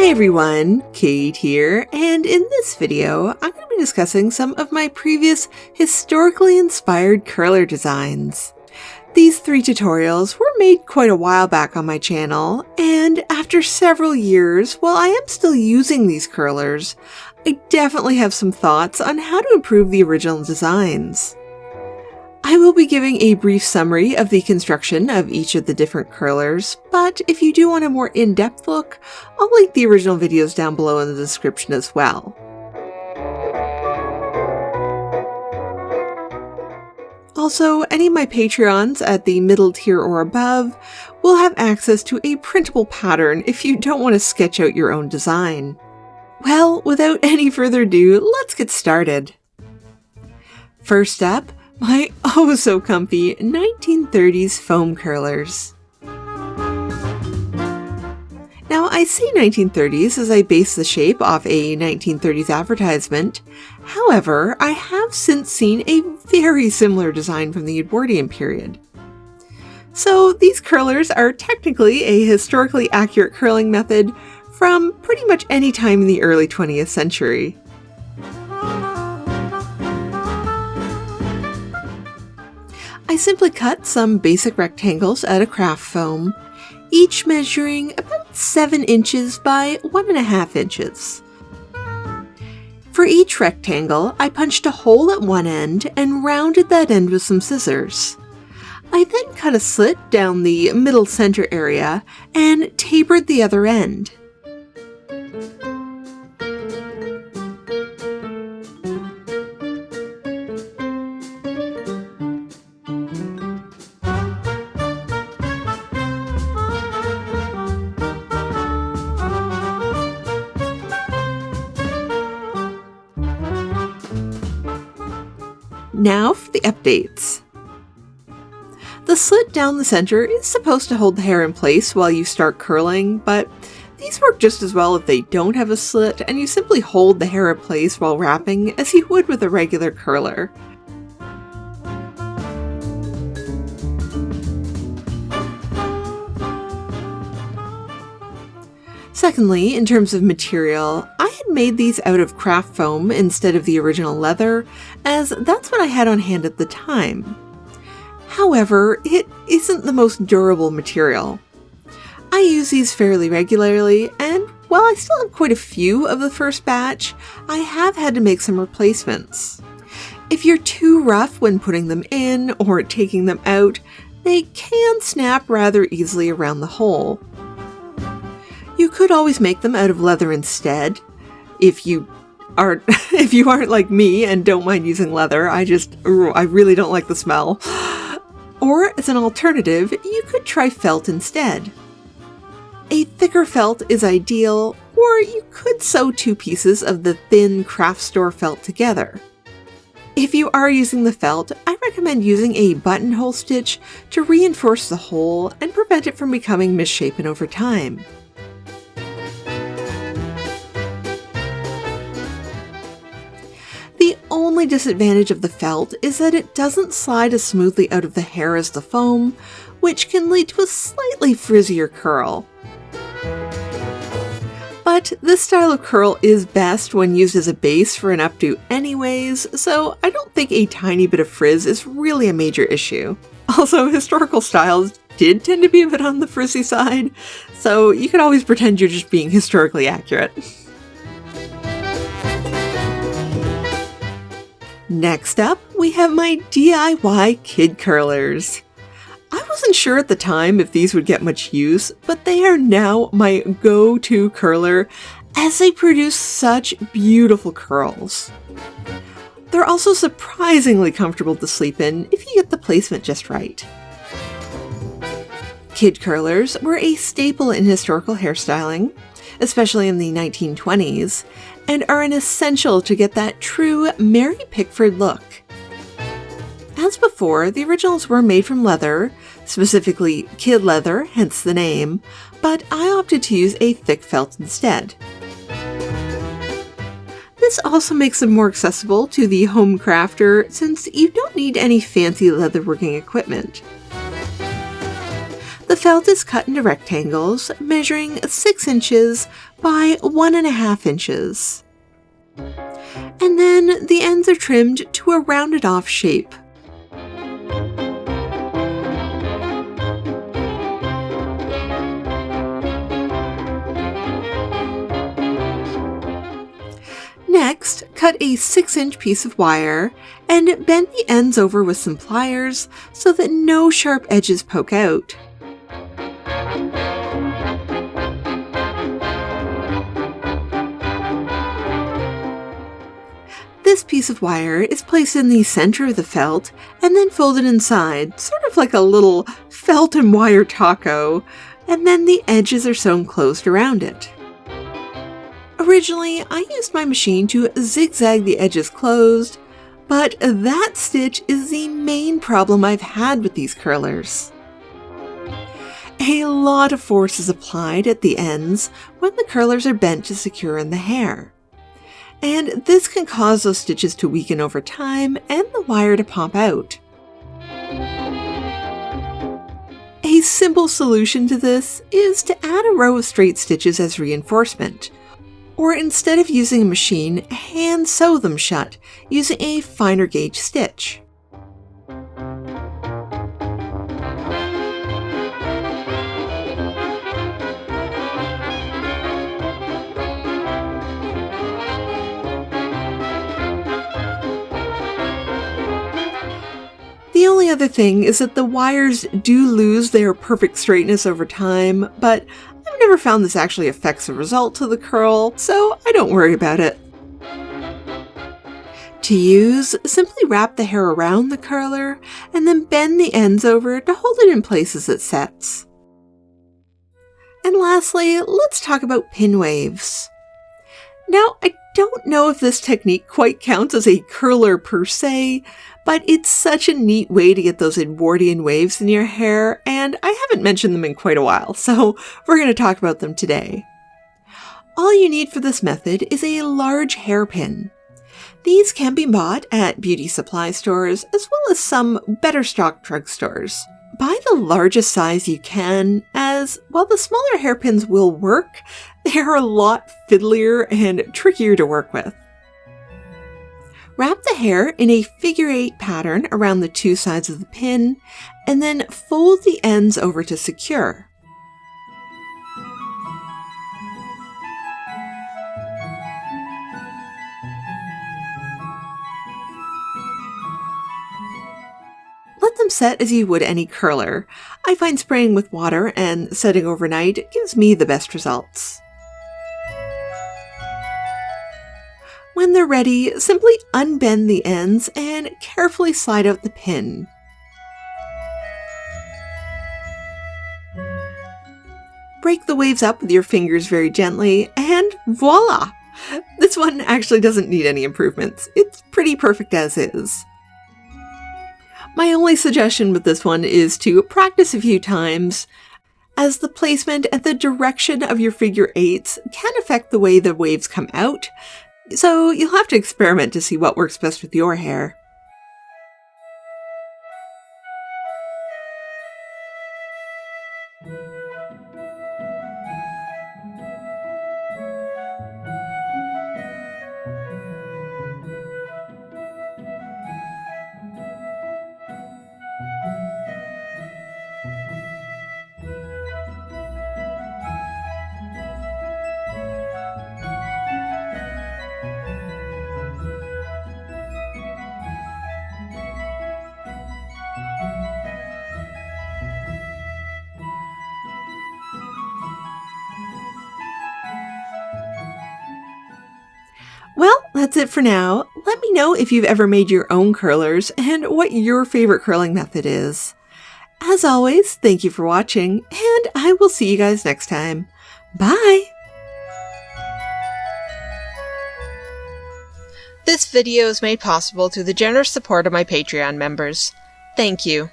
Hi everyone, Kate here, and in this video, I'm going to be discussing some of my previous historically inspired curler designs. These 3 tutorials were made quite a while back on my channel, and after several years, while I am still using these curlers, I definitely have some thoughts on how to improve the original designs. I will be giving a brief summary of the construction of each of the different curlers, but if you do want a more in-depth look, I'll link the original videos down below in the description as well. Also, any of my Patreons at the middle tier or above will have access to a printable pattern if you don't want to sketch out your own design. Well, without any further ado, let's get started. First up, my oh-so-comfy 1930s foam curlers. Now, I say 1930s as I base the shape off a 1930s advertisement. However, I have since seen a very similar design from the Edwardian period. So, these curlers are technically a historically accurate curling method from pretty much any time in the early 20th century. I simply cut some basic rectangles out of craft foam, each measuring about 7 inches by 1.5 inches. For each rectangle, I punched a hole at one end and rounded that end with some scissors. I then cut a slit down the middle center area and tapered the other end. Now for the updates. The slit down the center is supposed to hold the hair in place while you start curling, but these work just as well if they don't have a slit and you simply hold the hair in place while wrapping as you would with a regular curler. Secondly, in terms of material, I had made these out of craft foam instead of the original leather, as that's what I had on hand at the time. However, it isn't the most durable material. I use these fairly regularly, and while I still have quite a few of the first batch, I have had to make some replacements. If you're too rough when putting them in or taking them out, they can snap rather easily around the hole. You could always make them out of leather instead. If you aren't like me and don't mind using leather, I really don't like the smell. Or as an alternative, you could try felt instead. A thicker felt is ideal, or you could sew 2 pieces of the thin craft store felt together. If you are using the felt, I recommend using a buttonhole stitch to reinforce the hole and prevent it from becoming misshapen over time. The only disadvantage of the felt is that it doesn't slide as smoothly out of the hair as the foam, which can lead to a slightly frizzier curl. But this style of curl is best when used as a base for an updo anyways, so I don't think a tiny bit of frizz is really a major issue. Also, historical styles did tend to be a bit on the frizzy side, so you could always pretend you're just being historically accurate. Next up, we have my DIY kid curlers. I wasn't sure at the time if these would get much use, but they are now my go-to curler as they produce such beautiful curls. They're also surprisingly comfortable to sleep in if you get the placement just right. Kid curlers were a staple in historical hairstyling, especially in the 1920s, and are an essential to get that true Mary Pickford look. As before, the originals were made from leather, specifically kid leather, hence the name, but I opted to use a thick felt instead. This also makes them more accessible to the home crafter since you don't need any fancy leatherworking equipment. The felt is cut into rectangles, measuring 6 inches by 1.5 inches. And then the ends are trimmed to a rounded off shape. Next, cut a 6-inch piece of wire and bend the ends over with some pliers so that no sharp edges poke out. This piece of wire is placed in the center of the felt and then folded inside, sort of like a little felt and wire taco, and then the edges are sewn closed around it. Originally, I used my machine to zigzag the edges closed, but that stitch is the main problem I've had with these curlers. A lot of force is applied at the ends when the curlers are bent to secure in the hair. And this can cause those stitches to weaken over time and the wire to pop out. A simple solution to this is to add a row of straight stitches as reinforcement, or instead of using a machine, hand sew them shut using a finer gauge stitch. The only other thing is that the wires do lose their perfect straightness over time, but I've never found this actually affects the result of the curl, so I don't worry about it. To use, simply wrap the hair around the curler and then bend the ends over to hold it in place as it sets. And lastly, let's talk about pin waves. Now, I don't know if this technique quite counts as a curler per se, but it's such a neat way to get those Edwardian waves in your hair, and I haven't mentioned them in quite a while, so we're going to talk about them today. All you need for this method is a large hairpin. These can be bought at beauty supply stores as well as some better stocked drugstores. Buy the largest size you can, as while the smaller hairpins will work, they are a lot fiddlier and trickier to work with. Wrap the hair in a figure-8 pattern around the two sides of the pin, and then fold the ends over to secure. Let them set as you would any curler. I find spraying with water and setting overnight gives me the best results. When they're ready, simply unbend the ends and carefully slide out the pin. Break the waves up with your fingers very gently, and voila! This one actually doesn't need any improvements. It's pretty perfect as is. My only suggestion with this one is to practice a few times, as the placement and the direction of your figure 8s can affect the way the waves come out, so you'll have to experiment to see what works best with your hair. Well, that's it for now. Let me know if you've ever made your own curlers and what your favorite curling method is. As always, thank you for watching, and I will see you guys next time. Bye! This video is made possible through the generous support of my Patreon members. Thank you.